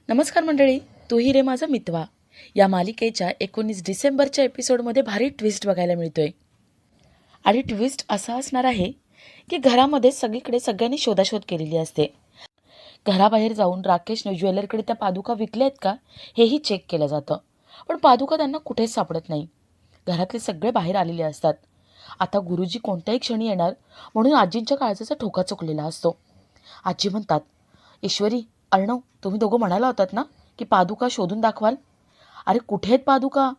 नमस्कार मंडळी, तूही रे माझा मितवा या मालिकेच्या 19 डिसेंबरच्या एपिसोडमध्ये भारी ट्विस्ट बघायला मिळतोय. आणि ट्विस्ट असा असणार आहे की घरामध्ये सगळीकडे सगळ्यांनी शोधाशोध केलेली असते. घराबाहेर जाऊन राकेशने ज्वेलरकडे त्या पादुका विकल्या आहेत का हेही चेक केलं जातं, पण पादुका त्यांना कुठेच सापडत नाही. घरातले सगळे बाहेर आलेले असतात. आता गुरुजी कोणत्याही क्षणी येणार म्हणून आजींच्या काळजाचा ठोका चुकलेला असतो. आजी म्हणतात, ईश्वरी, अर्णव, तुम्ही दोघं म्हणाला होतात ना की पादुका शोधून दाखवाल. अरे कुठे आहेत पादुका?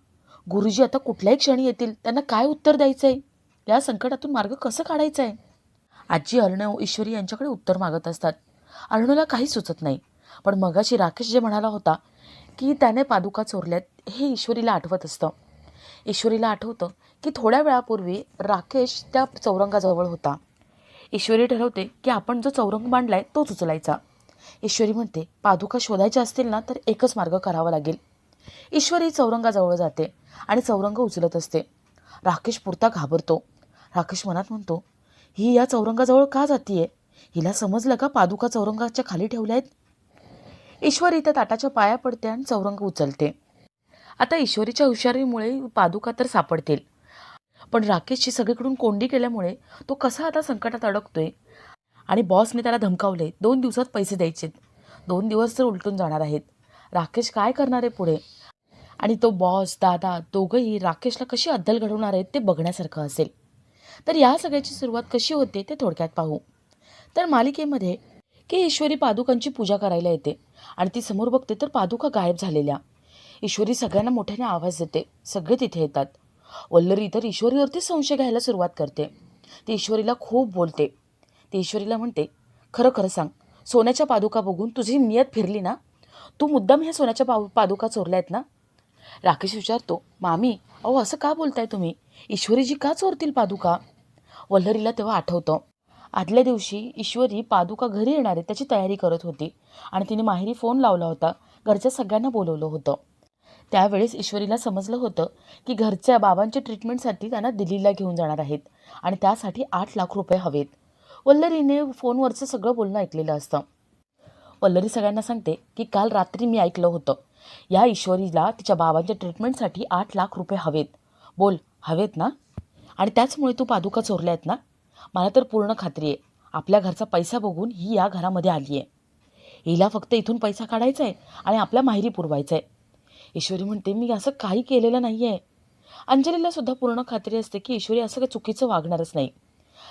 गुरुजी आता कुठल्याही क्षणी येतील, त्यांना काय उत्तर द्यायचं आहे? या संकटातून मार्ग कसं काढायचा आहे? आजी अर्णव ईश्वरी यांच्याकडे उत्तर मागत असतात. अर्णवला काही सुचत नाही. पण मगाशी राकेश जे म्हणाला होता की त्याने पादुका चोरल्यात हे ईश्वरीला आठवत असतं. ईश्वरीला आठवतं की थोड्या वेळापूर्वी राकेश त्या चौरंगाजवळ होता. ईश्वरी ठरवते की आपण जो चौरंग बांधलाय तोच उचलायचा. ईश्वरी म्हणते, पादुका शोधायच्या असतील ना तर एकच मार्ग करावा लागेल. ईश्वरी चौरंगाजवळ जाते आणि चौरंग उचलत असते. राकेश पुरता घाबरतो. राकेश मनात म्हणतो, ही या चौरंगाजवळ का जातीये? हिला समजलं का पादुका चौरंगाच्या खाली ठेवल्या आहेत? ईश्वरी त्या ताटाच्या पाया पडते आणि चौरंग उचलते. आता ईश्वरीच्या हुशारीमुळे पादुका तर सापडतील, पण राकेशची सगळीकडून कोंडी केल्यामुळे तो कसा आता संकटात अडकतोय. आणि बॉसने त्याला धमकावले, 2 दिवसात पैसे द्यायचेत. 2 दिवस तर उलटून जाणार आहेत. राकेश काय करणार आहे पुढे? आणि तो बॉस, दादा दोघंही राकेशला कशी अद्दल घडवणार आहेत ते बघण्यासारखं असेल. तर या सगळ्याची सुरुवात कशी होते ते थोडक्यात पाहू. तर मालिकेमध्ये की ईश्वरी पादुकांची पूजा करायला येते आणि ती समोर बघते तर पादुका गायब झालेल्या. ईश्वरी सगळ्यांना मोठ्याने आवाज देते. सगळे तिथे येतात. वल्लरी तर ईश्वरीवरती संशय घ्यायला सुरुवात करते. ती ईश्वरीला खूप बोलते. ती ईश्वरीला म्हणते, खरं खरं सांग, सोन्याच्या पादुका बघून तुझी नियत फिरली ना? तू मुद्दाम ह्या सोन्याच्या पादुका चोरल्या आहेत ना? राकेश विचारतो, मामी, अहो असं का बोलताय तुम्ही? ईश्वरीजी का चोरतील पादुका? वल्लरीला तेव्हा आठवतं, आदल्या दिवशी ईश्वरी पादुका घरी येणार आहे त्याची तयारी करत होती आणि तिने माहेरी फोन लावला होता. घरच्या सगळ्यांना बोलवलं होतं. त्यावेळेस ईश्वरीला समजलं होतं की घरच्या बाबांच्या ट्रीटमेंटसाठी त्यांना दिल्लीला घेऊन जाणार आहेत आणि त्यासाठी 8 लाख रुपये हवेत. वल्लरीने फोनवरचं सगळं बोलणं ऐकलेलं असतं. वल्लरी सगळ्यांना सांगते की काल रात्री मी ऐकलं होतं, या ईश्वरीला तिच्या बाबांच्या ट्रीटमेंटसाठी 8 लाख रुपये हवेत. बोल, हवेत ना? आणि त्याचमुळे तू पादुका चोरल्या आहेत ना? मला तर पूर्ण खात्री आहे, आपल्या घरचा पैसा बघून ही या घरामध्ये आली आहे. हिला फक्त इथून पैसा काढायचा आहे आणि आपल्या माहेरी पुरवायचं आहे. ईश्वरी म्हणते, मी असं काही केलेलं नाही आहे. अंजलीला सुद्धा पूर्ण खात्री असते की ईश्वरी असं काही चुकीचं वागणारच नाही.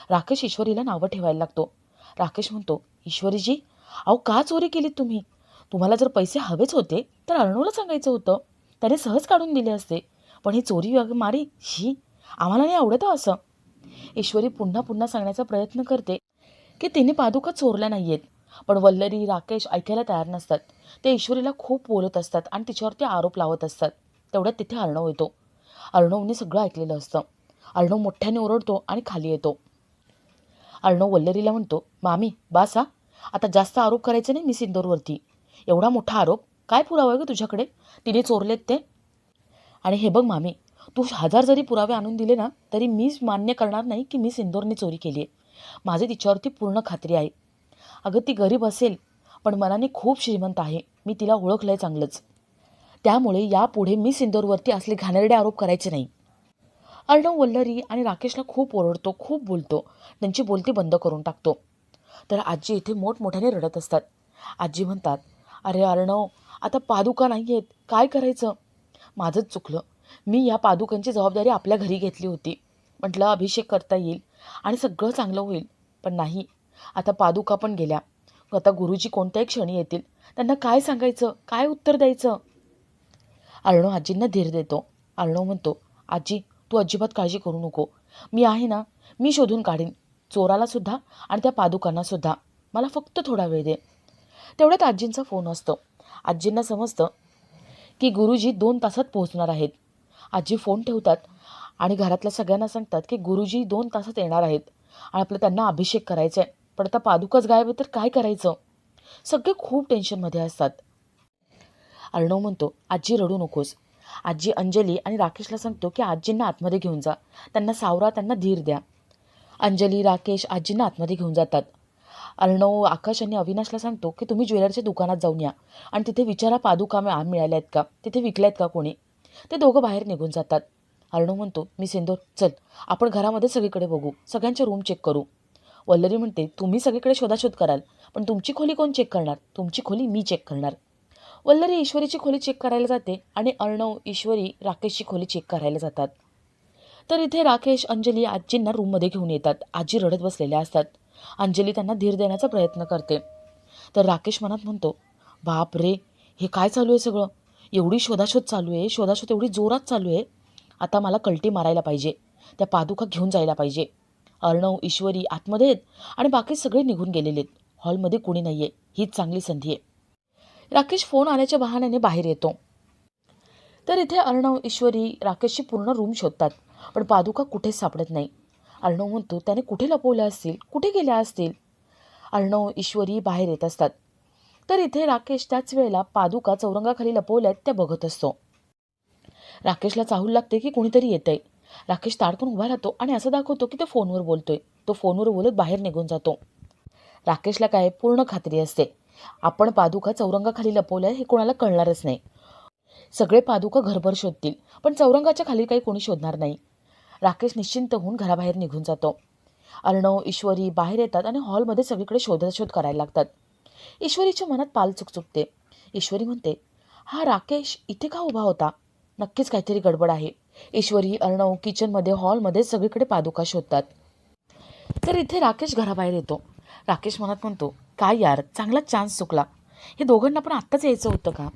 राकेश ईश्वरीला नावं ठेवायला लागतो. राकेश म्हणतो, ईश्वरीजी, अहो का चोरी केलीत तुम्ही? तुम्हाला जर पैसे हवेच होते तर अर्णवला सांगायचं होतं, त्याने सहज काढून दिले असते. पण ही चोरी मारी, ही आम्हाला नाही आवडत असं. ईश्वरी पुन्हा पुन्हा सांगण्याचा प्रयत्न करते की तिने पादुका चोरल्या नाही आहेत, पण वल्लरी, राकेश ऐकायला तयार नसतात. ते ईश्वरीला खूप बोलत असतात आणि तिच्यावरती आरोप लावत असतात. तेवढ्यात तिथे अर्णव येतो. अर्णवने सगळं ऐकलेलं असतं. अर्णव मोठ्याने ओरडतो आणि खाली येतो. अर्णव वल्लरीला म्हणतो, मामी बास हा, आता जास्त आरोप करायचे नाही मिस इंदोरवरती. एवढा मोठा आरोप, काय पुरावा आहे ग तुझ्याकडे तिने चोरलेत ते? आणि हे बघ मामी, तू 1000 जरी पुरावे आणून दिले ना तरी मीच मान्य करणार नाही की मिस इंदोरने चोरी केली आहे. माझी तिच्यावरती पूर्ण खात्री आहे. अगं ती गरीब असेल पण मनाने खूप श्रीमंत आहे. मी तिला ओळखलंय चांगलंच. त्यामुळे यापुढे मिस इंदोरवरती असले घाणेरडे आरोप करायचे नाही. अर्णव वल्लरी आणि राकेशला खूप ओरडतो, खूप बोलतो. त्यांची बोलती बंद करून टाकतो. तर आजी इथे मोठमोठ्याने रडत असतात. आजी म्हणतात, अरे अर्णव, आता पादुका नाही आहेत, काय करायचं? माझंच चुकलं. मी या पादुकांची जबाबदारी आपल्या घरी घेतली होती. म्हटलं अभिषेक करता येईल आणि सगळं चांगलं होईल. पण नाही, आता पादुका पण गेल्या. आता गुरुजी कोणत्याही क्षणी येतील. त्यांना काय सांगायचं, काय उत्तर द्यायचं? अर्णव आजींना धीर देतो. अर्णव म्हणतो, आजी तू अजिबात काळजी करू नको. मी आहे ना, मी शोधून काढीन. चोरालासुद्धा आणि त्या पादुकांनासुद्धा. मला फक्त थोडा वेळ दे. तेवढ्यात आजींचा फोन असतो. आजींना समजतं की गुरुजी 2 तासात पोहोचणार आहेत. आजी फोन ठेवतात आणि घरातल्या सगळ्यांना सांगतात की गुरुजी 2 तासात येणार आहेत आणि आपलं त्यांना अभिषेक करायचा आहे. पण आता पादुकाच गायब आहे तर काय करायचं? सगळे खूप टेन्शनमध्ये असतात. अर्णव म्हणतो, आजी रडू नकोस. आजी अंजली आणि राकेशला सांगतो की आजींना आतमध्ये घेऊन जा. त्यांना सावरा, त्यांना धीर द्या. अंजली, राकेश आजींना आतमध्ये घेऊन जातात. अर्णव आकाश आणि अविनाशला सांगतो की तुम्ही ज्वेलरच्या दुकानात जाऊन या आणि तिथे विचारा पादुका मिळाल्या आहेत का, तिथे विकल्या आहेत का कोणी. ते दोघं बाहेर निघून जातात. अर्णव म्हणतो, मी सिंदूर चल आपण घरामध्ये सगळीकडे बघू, सगळ्यांचे रूम चेक करू. वल्लरी म्हणते, तुम्ही सगळीकडे शोधाशोध कराल पण तुमची खोली कोण चेक करणार, तुमची खोली मी चेक करणार. वल्लरी ईश्वरीची खोली चेक करायला जाते आणि अर्णव ईश्वरी राकेशची खोली चेक करायला जातात. तर इथे राकेश अंजली आजींना रूममध्ये घेऊन येतात. आजी रडत बसलेल्या असतात. अंजली त्यांना धीर देण्याचा प्रयत्न करते. तर राकेश मनात म्हणतो, बाप रे, हे काय चालू आहे सगळं, एवढी शोधाशोध चालू आहे, शोधाशोध एवढी जोरात चालू आहे. आता मला कल्टी मारायला पाहिजे, त्या पादुका घेऊन जायला पाहिजे. अर्णव ईश्वरी आतमध्ये आहेत आणि बाकी सगळे निघून गेलेले आहेत. हॉलमध्ये कोणी नाही आहे, हीच चांगली संधी आहे. राकेश फोन आल्याच्या बहाण्याने बाहेर येतो. तर इथे अर्णव ईश्वरी राकेशची पूर्ण रूम शोधतात पण पादुका कुठेच सापडत नाही. अर्णव म्हणतो, त्याने कुठे लपवल्या असतील, कुठे गेल्या असतील. अर्णव ईश्वरी बाहेर येत असतात. तर इथे राकेश त्याच वेळेला पादुका चौरंगाखाली लपवल्यात त्या बघत असतो. राकेशला चाहूल लागते की कोणीतरी येतंय. राकेश ताडकन उभा राहतो आणि असं दाखवतो की तो फोनवर बोलतोय. तो फोनवर बोलत बाहेर निघून जातो. राकेशला काय पूर्ण खात्री असते, आपण पादुका चौरंगाखाली लपवल्या हे कोणाला कळणारच नाही. सगळे पादुका घरभर शोधतील पण चौरंगाच्या खाली काही कोणी शोधणार नाही. राकेश निश्चिंत होऊन घराबाहेर निघून जातो. अर्णव ईश्वरी बाहेर येतात आणि हॉलमध्ये सगळीकडे शोधाशोध करायला लागतात. ईश्वरीच्या मनात पाल चुकचुकते. ईश्वरी म्हणते, हा राकेश इथे का उभा होता, नक्कीच काहीतरी गडबड आहे. ईश्वरी अर्णव किचनमध्ये हॉलमध्ये सगळीकडे पादुका शोधतात. तर इथे राकेश घराबाहेर येतो. राकेश मनात म्हणतो, काय यार, चांगला चान्स चुकला. हे दोघांना पण आत्ताच यायचं होतं का.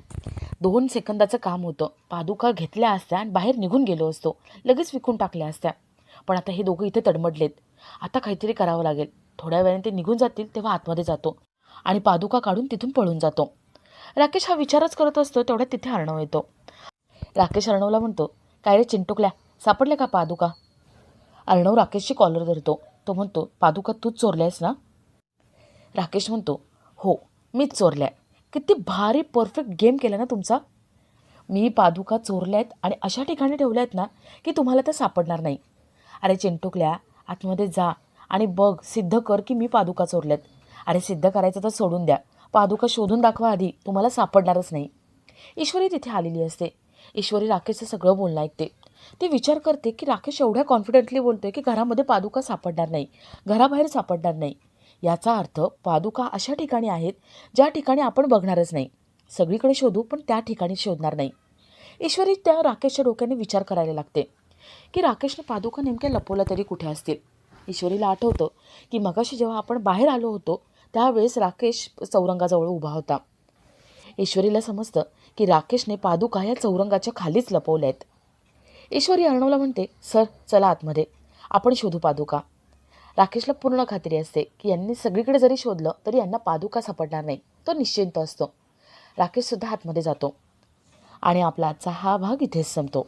2 सेकंदाचं काम होतं. पादुका घेतल्या असत्या आणि बाहेर निघून गेलो असतो, लगेच विकून टाकल्या असत्या. पण आता हे दोघं इथे तडमडलेत. आता काहीतरी करावं लागेल. थोड्या वेळाने ते निघून जातील तेव्हा आतमध्ये जातो आणि पादुका काढून तिथून पळून जातो. राकेश हा विचारच करत असतो तेवढ्यात तिथे अर्णव येतो. राकेश अर्णवला म्हणतो, काय रे चिंटुकल्या, सापडल्या का पादुका. अर्णव राकेशची कॉलर धरतो. तो म्हणतो, पादुका तूच चोरल्यास ना. राकेश म्हणतो, हो मीच चोरल्या. किती भारी परफेक्ट गेम केला ना तुमचा. मी पादुका चोरल्यात आणि अशा ठिकाणी ठेवल्यात ना की तुम्हाला त्या सापडणार नाही. अरे चिंटुकल्या, आतमध्ये जा आणि बघ, सिद्ध कर की मी पादुका चोरल्यात. अरे सिद्ध करायचं तर सोडून द्या, पादुका शोधून दाखवा आधी, तुम्हाला सापडणारच नाही. ईश्वरी तिथे आलेली असते. ईश्वरी राकेशचं सगळं बोलणं ऐकते. ती विचार करते की राकेश एवढ्या कॉन्फिडेंटली बोलतोय की घरामध्ये पादुका सापडणार नाही, घराबाहेर सापडणार नाही. याचा अर्थ पादुका अशा ठिकाणी आहेत ज्या ठिकाणी आपण बघणारच नाही. सगळीकडे शोधू पण त्या ठिकाणी शोधणार नाही. ईश्वरी त्या राकेशच्या डोक्याने विचार करायला लागते की राकेशने पादुका नेमक्या लपवल्या तरी कुठे असतील. ईश्वरीला आठवतं की मगाशी जेव्हा आपण बाहेर आलो होतो त्यावेळेस राकेश चौरंगाजवळ उभा होता. ईश्वरीला समजतं की राकेशने पादुका या चौरंगाच्या खालीच लपवल्या आहेत. ईश्वरी अर्णवला म्हणते, सर चला आतमध्ये, आपण शोधू पादुका. राकेशला पूर्ण खात्री असते की यांनी सगळीकडे जरी शोधलं तरी यांना पादुका सापडणार नाही. तो निश्चिंत असतो. राकेशसुद्धा आतमध्ये जातो आणि आपला आजचा हा भाग इथेच संपतो.